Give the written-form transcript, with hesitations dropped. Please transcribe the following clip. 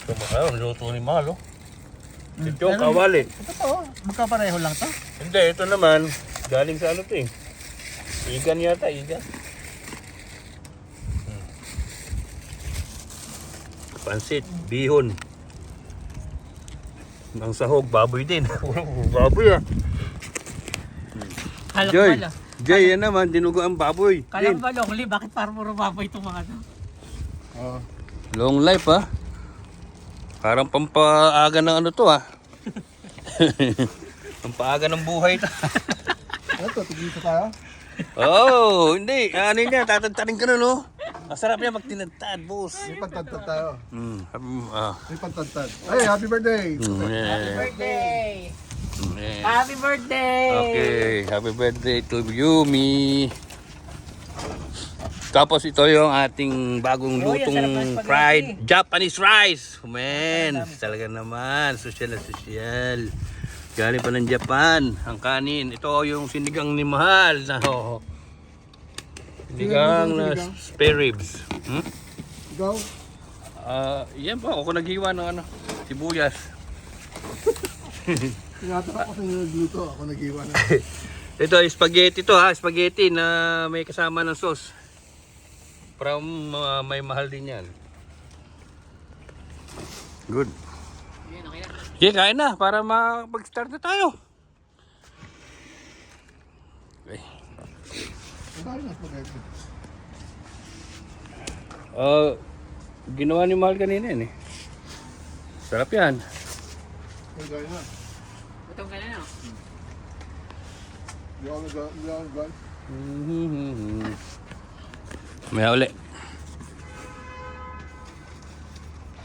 Kumakain, luto ni Malo. Ito, kawali. Ito po, magkapareho lang to. Hindi, ito naman, galing sa ano to eh. Igan yata, igan. Pansit, bihon. Ang sahog, baboy din. Baboy ah. Kala ko Joy, pala. Jay, yan naman, dinugo ang baboy. Kala ko ba Longli, bakit parang puro baboy itong mga to? Long life ah. Parang pampaaga ng ano to ah. Pampaaga ng buhay to. Ito, tigito tayo. Oh, hindi. Ano niya, tatantanin ka na no? Masarap niya magtinantad, boss. May pagtantad tayo. Ah. May pagtantad. Ay, happy birthday! Yeah. Birthday! Yeah. Happy birthday! Okay, happy birthday to Yumi. Tapos ito yung ating bagong Oh, yan, sarap ng lutong spaghetti. fried Japanese rice. Man, talaga naman, sosyal na sosyal. Galing pa ng Japan, ang kanin. Ito yung sinigang ni Mahal. Oh. Sinigang na spare ribs. Ikaw? Yan po, ako naghiwa ng ano, sibuyas. Tinatanong ko sa inyo nagluto. Ako nag-iwan na. Ito, spaghetti to ha, spaghetti na may kasama ng sauce. From may Mahal din yan. Good. Okay, kain na para mag-start na tayo. Okay. Ang dami na spaghetti. Ginawa ni Mahal kanina yan eh. Sarap yan. Ang dami na. Gutom ka na no? Hindi ako nag-guys. Maya uli.